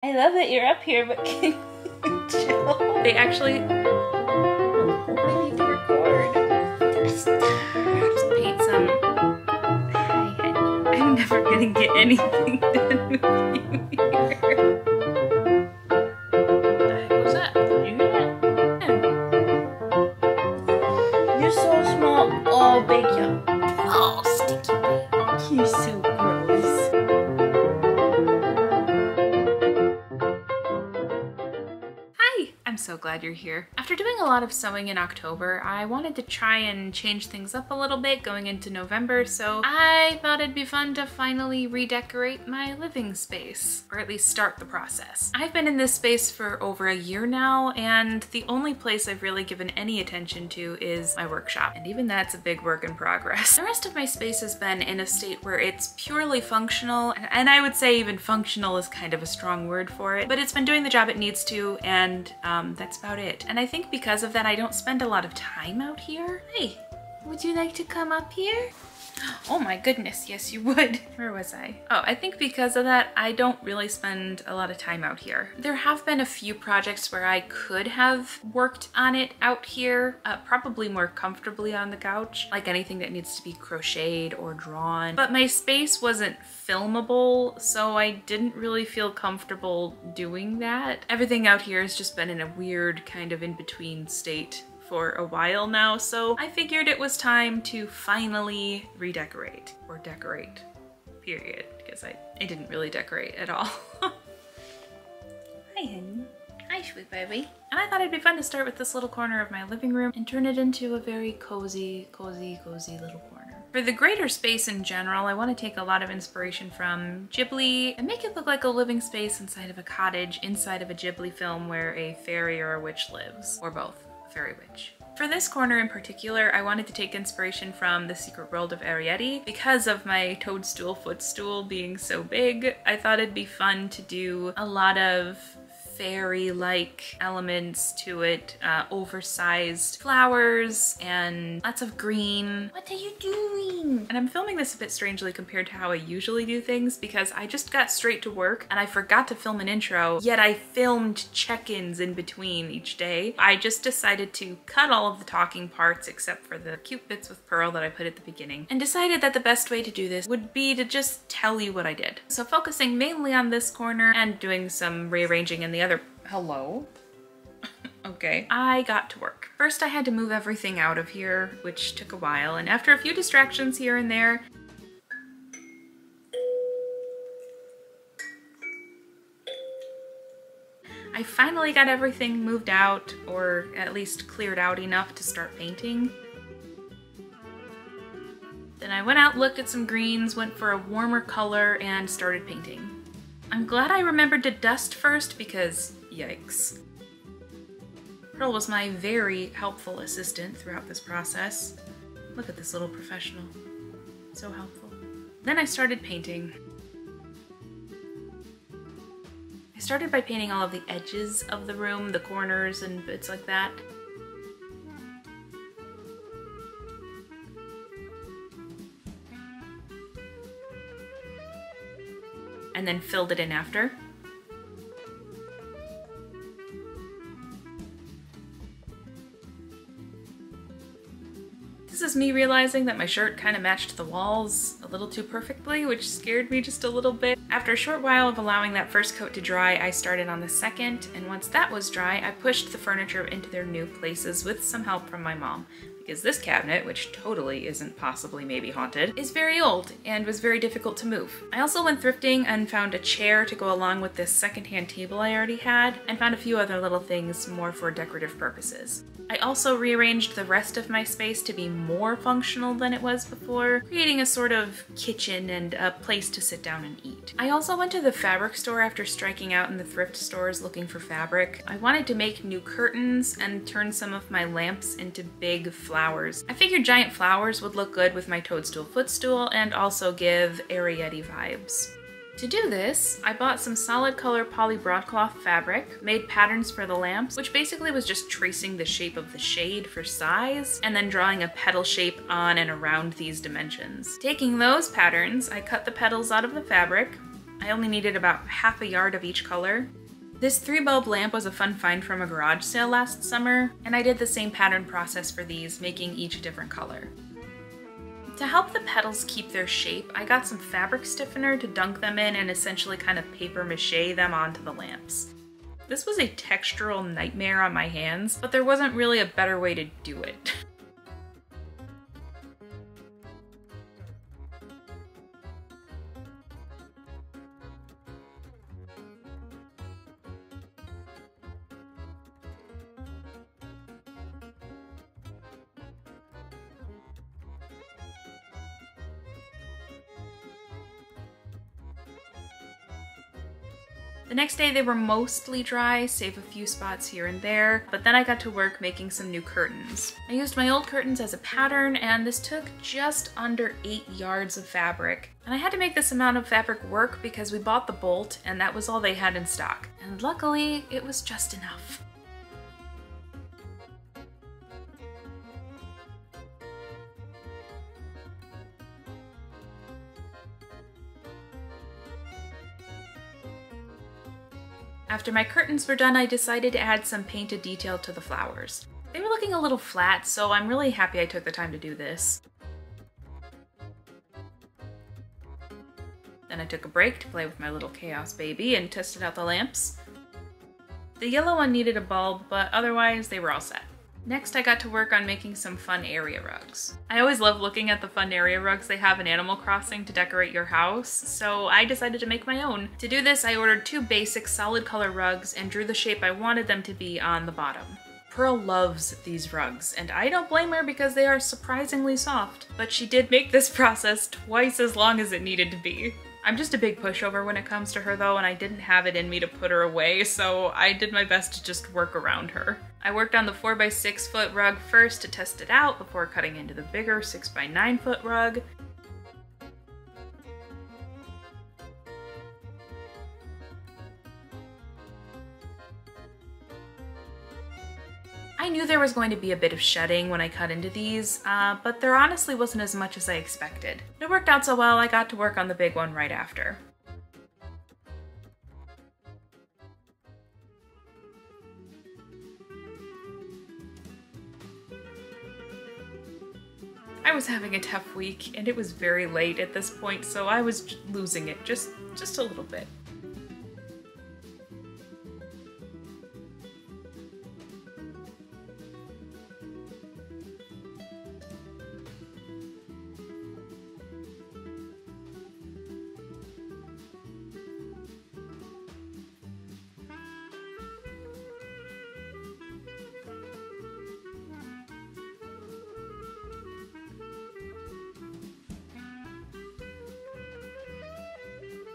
I love that you're up here, but can you chill? They actually... I need to record. Let's paint some... Hi, honey. I'm never gonna get anything done with you here. What the heck was that? Did you hear that? Yeah. You're so small. Oh, big you. Oh, sticky baby. You're so gross. I'm so glad you're here. After doing a lot of sewing in October, I wanted to try and change things up a little bit going into November, so I thought it'd be fun to finally redecorate my living space, or at least start the process. I've been in this space for over a year now, and the only place I've really given any attention to is my workshop, and even that's a big work in progress. The rest of my space has been in a state where it's purely functional, and I would say even functional is kind of a strong word for it, but it's been doing the job it needs to, and that's about it. And I think because of that, I don't spend a lot of time out here. Hey, would you like to come up here? Oh my goodness, yes you would. Where was I? Oh, I think because of that, I don't really spend a lot of time out here. There have been a few projects where I could have worked on it out here, probably more comfortably on the couch, like anything that needs to be crocheted or drawn. But my space wasn't filmable, so I didn't really feel comfortable doing that. Everything out here has just been in a weird kind of in-between state for a while now, so I figured it was time to finally redecorate, or decorate, period, because I didn't really decorate at all. Hi honey. Hi sweet baby. And I thought it'd be fun to start with this little corner of my living room and turn it into a very cozy little corner. For the greater space in general, I want to take a lot of inspiration from Ghibli and make it look like a living space inside of a cottage inside of a Ghibli film where a fairy or a witch lives, or both. Fairy witch. For this corner in particular, I wanted to take inspiration from The Secret World of Arrietty. Because of my toadstool footstool being so big, I thought it'd be fun to do a lot of fairy-like elements to it, oversized flowers and lots of green. What are you doing? And I'm filming this a bit strangely compared to how I usually do things because I just got straight to work and I forgot to film an intro, yet I filmed check-ins in between each day. I just decided to cut all of the talking parts except for the cute bits with Pearl that I put at the beginning, and decided that the best way to do this would be to just tell you what I did. So focusing mainly on this corner and doing some rearranging in the other. Hello? Okay. I got to work. First I had to move everything out of here, which took a while, and after a few distractions here and there, I finally got everything moved out, or at least cleared out enough to start painting. Then I went out, looked at some greens, went for a warmer color, and started painting. I'm glad I remembered to dust first because yikes. Pearl was my very helpful assistant throughout this process. Look at this little professional. So helpful. Then I started painting. I started by painting all of the edges of the room, the corners and bits like that. And then filled it in after. This is me realizing that my shirt kind of matched the walls a little too perfectly, which scared me just a little bit. After a short while of allowing that first coat to dry, I started on the second, and once that was dry, I pushed the furniture into their new places with some help from my mom. Because this cabinet, which totally isn't possibly maybe haunted, is very old and was very difficult to move. I also went thrifting and found a chair to go along with this secondhand table I already had, and found a few other little things more for decorative purposes. I also rearranged the rest of my space to be more functional than it was before, creating a sort of kitchen and a place to sit down and eat. I also went to the fabric store after striking out in the thrift stores looking for fabric. I wanted to make new curtains and turn some of my lamps into big flowers. I figured giant flowers would look good with my toadstool footstool and also give Arrietty vibes. To do this, I bought some solid color poly broadcloth fabric, made patterns for the lamps, which basically was just tracing the shape of the shade for size, and then drawing a petal shape on and around these dimensions. Taking those patterns, I cut the petals out of the fabric, I only needed about half a yard of each color. This 3-bulb lamp was a fun find from a garage sale last summer, and I did the same pattern process for these, making each a different color. To help the petals keep their shape, I got some fabric stiffener to dunk them in and essentially kind of paper mache them onto the lamps. This was a textural nightmare on my hands, but there wasn't really a better way to do it. The next day they were mostly dry, save a few spots here and there, but then I got to work making some new curtains. I used my old curtains as a pattern, and this took just under 8 yards of fabric. And I had to make this amount of fabric work because we bought the bolt and that was all they had in stock. And luckily, it was just enough. After my curtains were done, I decided to add some painted detail to the flowers. They were looking a little flat, so I'm really happy I took the time to do this. Then I took a break to play with my little chaos baby and tested out the lamps. The yellow one needed a bulb, but otherwise they were all set. Next, I got to work on making some fun area rugs. I always love looking at the fun area rugs they have in Animal Crossing to decorate your house, so I decided to make my own. To do this, I ordered 2 basic solid color rugs and drew the shape I wanted them to be on the bottom. Pearl loves these rugs, and I don't blame her because they are surprisingly soft, but she did make this process twice as long as it needed to be. I'm just a big pushover when it comes to her though, and I didn't have it in me to put her away, so I did my best to just work around her. I worked on the 4x6 foot rug first to test it out before cutting into the bigger 6x9 foot rug. I knew there was going to be a bit of shedding when I cut into these, but there honestly wasn't as much as I expected. It worked out so well, I got to work on the big one right after. I was having a tough week, and it was very late at this point, so I was losing it just a little bit.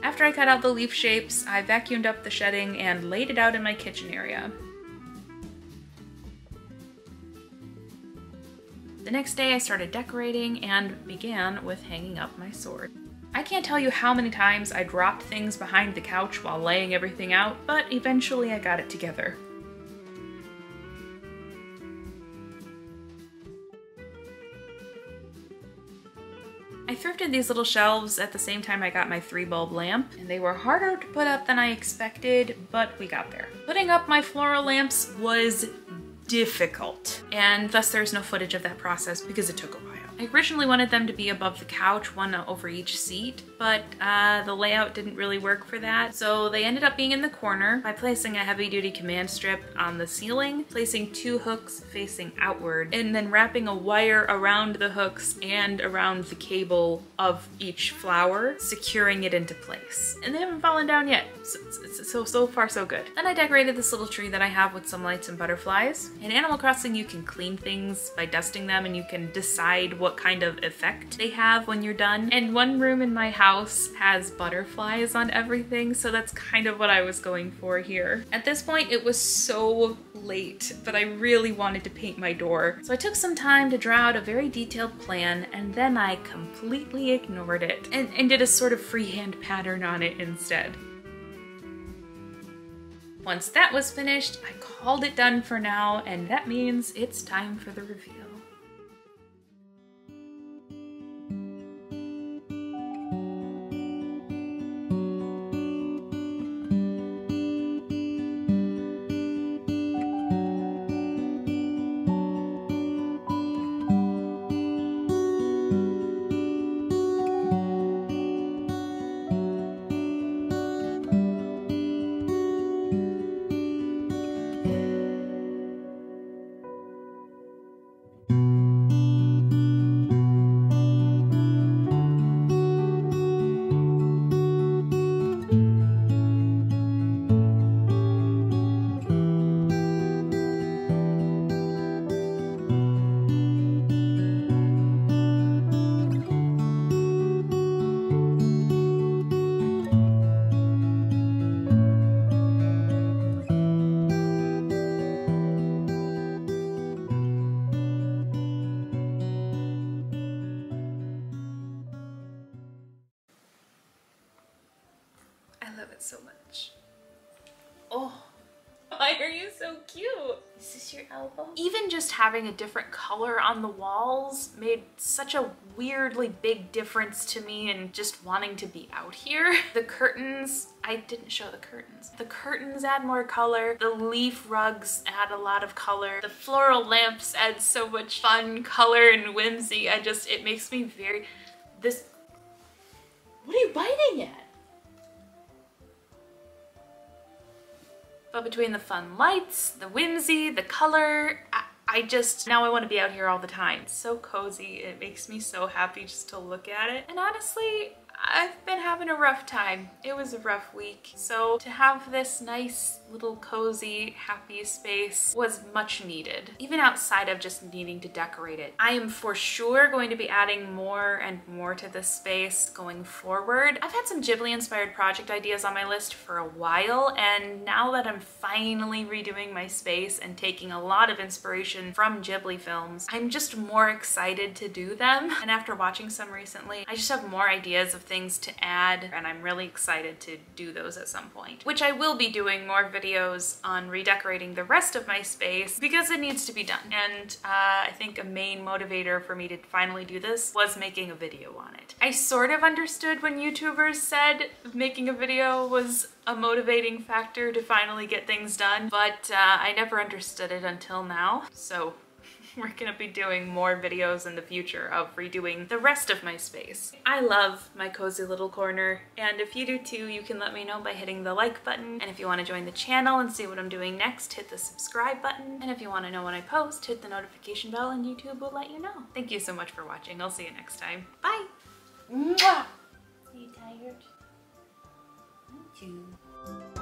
After I cut out the leaf shapes, I vacuumed up the shedding and laid it out in my kitchen area. The next day I started decorating and began with hanging up my sword. I can't tell you how many times I dropped things behind the couch while laying everything out, but eventually I got it together. I thrifted these little shelves at the same time I got my 3-bulb lamp, and they were harder to put up than I expected, but we got there. Putting up my floral lamps was difficult, and thus there's no footage of that process because it took a while. I originally wanted them to be above the couch, one over each seat, but the layout didn't really work for that, so they ended up being in the corner by placing a heavy-duty command strip on the ceiling, placing 2 hooks facing outward, and then wrapping a wire around the hooks and around the cable of each flower, securing it into place. And they haven't fallen down yet, so far so good. Then I decorated this little tree that I have with some lights and butterflies. In Animal Crossing you can clean things by dusting them, and you can decide what kind of effect they have when you're done. And one room in my house has butterflies on everything, so that's kind of what I was going for here. At this point it was so late, but I really wanted to paint my door. So I took some time to draw out a very detailed plan, and then I completely ignored it and did a sort of freehand pattern on it instead. Once that was finished, I called it done for now, and that means it's time for the reveal. are you so cute? Is this your elbow? Even just having a different color on the walls made such a weirdly big difference to me and just wanting to be out here. The curtains, I didn't show the curtains. The curtains add more color. The leaf rugs add a lot of color. The floral lamps add so much fun color and whimsy. It makes me very, what are you biting at? But between the fun lights, the whimsy, the color, now I want to be out here all the time. It's so cozy. It makes me so happy just to look at it. And honestly, I've been having a rough time. It was a rough week. So to have this nice little cozy, happy space was much needed, even outside of just needing to decorate it. I am for sure going to be adding more and more to this space going forward. I've had some Ghibli-inspired project ideas on my list for a while, and now that I'm finally redoing my space and taking a lot of inspiration from Ghibli films, I'm just more excited to do them. And after watching some recently, I just have more ideas of things to add, and I'm really excited to do those at some point, which I will be doing more videos on redecorating the rest of my space because it needs to be done. And I think a main motivator for me to finally do this was making a video on it. I sort of understood when YouTubers said making a video was a motivating factor to finally get things done, but I never understood it until now. So we're gonna be doing more videos in the future of redoing the rest of my space. I love my cozy little corner, and if you do too, you can let me know by hitting the like button. And if you want to join the channel and see what I'm doing next, hit the subscribe button. And if you want to know when I post, hit the notification bell and YouTube will let you know. Thank you so much for watching. I'll see you next time. Bye! Mwah! Are you tired? Me too.